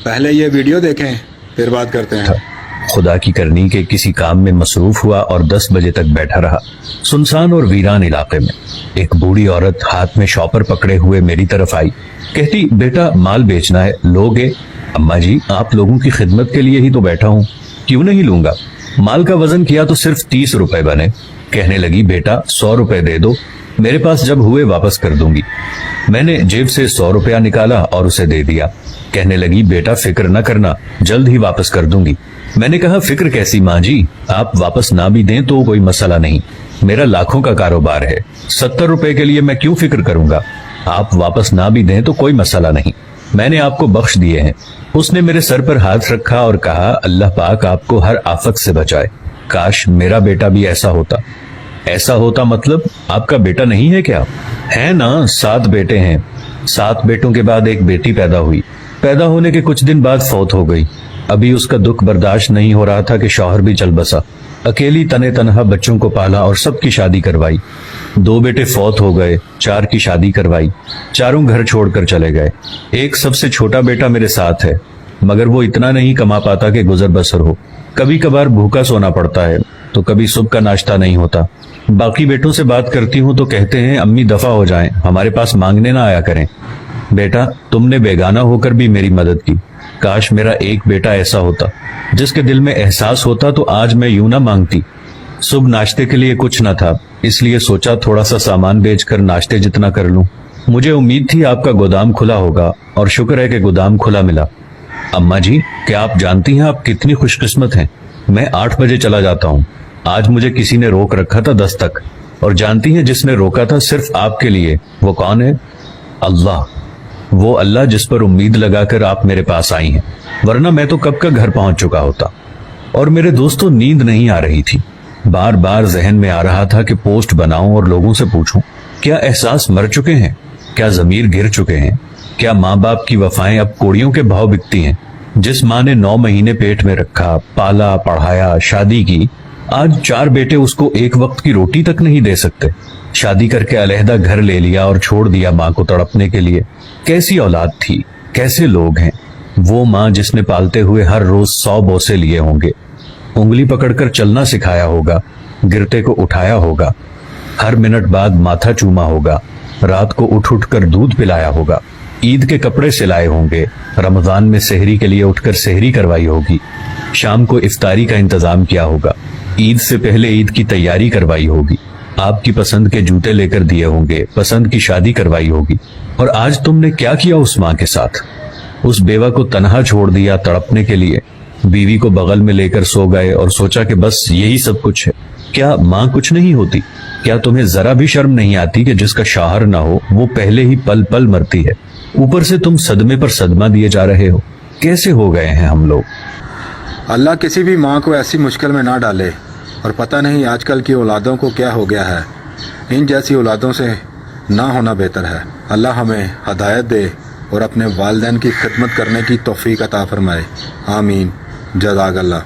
पहले ये वीडियो देखें फिर बात करते हैं। खुदा की करनी के किसी काम में मसरूफ हुआ और 10 बजे तक बैठा रहा। सुनसान और वीरान इलाके में एक बूढ़ी औरत हाथ में शॉपर पकड़े हुए मेरी तरफ आई। कहती, बेटा माल बेचना है, लोगे? अम्मा जी, आप लोगों की खिदमत के लिए ही तो बैठा हूँ, क्यों नहीं लूंगा। माल का वजन किया तो सिर्फ 30 रुपए बने। कहने लगी, बेटा 100 रुपए दे दो, मेरे पास जब हुए वापस कर दूंगी। मैंने जेब से 100 रुपया निकाला और उसे दे दिया। कहने लगी, बेटा फिक्र न करना, जल्द ही वापस कर दूंगी। मैंने कहा, फिक्र कैसी माँ जी, आप वापस ना भी दें तो कोई मसला नहीं, मेरा लाखों का कारोबार है, 70 रुपए के लिए मैं क्यों फिक्र करूंगा। आप वापस ना भी दें तो कोई मसला नहीं, मैंने आपको बख्श दिए हैं। उसने मेरे सर पर हाथ रखा और कहा, अल्लाह पाक आपको हर आफत से बचाए। काश मेरा बेटा भी ऐसा होता। ऐसा होता मतलब आपका बेटा नहीं है क्या? है ना, 7 बेटे हैं। 7 बेटों के बाद एक बेटी पैदा हुई। पैदा होने के कुछ दिन बाद फौत हो गई। अभी उसका दुख बर्दाश्त नहीं हो रहा था कि शौहर भी चल बसा। अकेली तने तनहा बच्चों को पाला और सबकी शादी करवाई। 2 बेटे फौत हो गए, 4 की शादी करवाई। चारों घर छोड़कर चले गए। एक सबसे छोटा बेटा मेरे साथ है, मगर वो इतना नहीं कमा पाता कि गुजर बसर हो। कभी कभार भूखा सोना पड़ता है तो कभी सुबह का नाश्ता नहीं होता। बाकी बेटों से बात करती हूँ तो कहते हैं, अम्मी दफा हो जाएं, हमारे पास मांगने ना आया करें। बेटा तुमने बेगाना होकर भी मेरी मदद की। काश मेरा एक बेटा ऐसा होता जिसके दिल में एहसास होता तो आज मैं यूं ना मांगती। सुबह नाश्ते के लिए कुछ न था, इसलिए सोचा थोड़ा सा सामान बेचकर नाश्ते जितना कर लूं। मुझे उम्मीद थी आपका गोदाम खुला होगा और शुक्र है कि गोदाम खुला मिला। अम्मा जी, क्या आप जानती हैं आप कितनी खुशकिस्मत हैं? मैं 8 बजे चला जाता हूँ। आज मुझे किसी ने रोक रखा था 10 तक, और जानती हैं जिसने रोका था सिर्फ आपके लिए, वो कौन है? अल्लाह। वो अल्लाह जिस पर उम्मीद लगाकर आप मेरे पास आई हैं, वरना मैं तो कब का घर पहुंच चुका होता। और मेरे दोस्तों, नींद नहीं आ रही थी। बार बार जहन में आ रहा था कि पोस्ट बनाऊं और लोगों से पूछूं, क्या एहसास मर चुके हैं? क्या जमीर गिर चुके हैं? क्या माँ बाप की वफाएं अब कोड़ियों के भाव बिकती हैं? जिस माँ ने 9 महीने पेट में रखा, पाला, पढ़ाया, शादी की, आज 4 बेटे उसको एक वक्त की रोटी तक नहीं दे सकते। शादी करके अलहदा घर ले लिया और छोड़ दिया माँ को तड़पने के लिए। कैसी औलाद थी, कैसे लोग हैं। वो माँ जिसने पालते हुए हर रोज 100 बोसे लिए होंगे, उंगली पकड़कर चलना सिखाया होगा, गिरते को उठाया होगा, हर मिनट बाद माथा चूमा होगा, रात को उठ उठ कर दूध पिलाया होगा, ईद के कपड़े सिलाए होंगे, रमजान में सेहरी के लिए उठकर सेहरी करवाई होगी, शाम को इफ्तारी का इंतजाम किया होगा, ईद से पहले ईद की तैयारी करवाई होगी, आपकी पसंद के जूते लेकर दिए होंगे, पसंद की शादी करवाई होगी। और आज तुमने क्या किया उस माँ के साथ? उस बेवा को तनहा छोड़ दिया तड़पने के लिए। बीवी को बगल में लेकर सो गए और सोचा कि बस यही सब कुछ है। क्या माँ कुछ नहीं होती? क्या तुम्हें जरा भी शर्म नहीं आती कि जिसका शाहर ना हो वो पहले ही पल पल मरती है? ऊपर से तुम सदमे पर सदमा दिए जा रहे हो। कैसे हो गए हैं हम लोग। अल्लाह किसी भी माँ को ऐसी मुश्किल में ना डाले, और पता नहीं आजकल की औलादों को क्या हो गया है। इन जैसी औलादों से ना होना बेहतर है। अल्लाह हमें हदायत दे और अपने वालिदैन की खिदमत करने की तौफीक अता फरमाए। आमीन। जज़ाकल्लाह।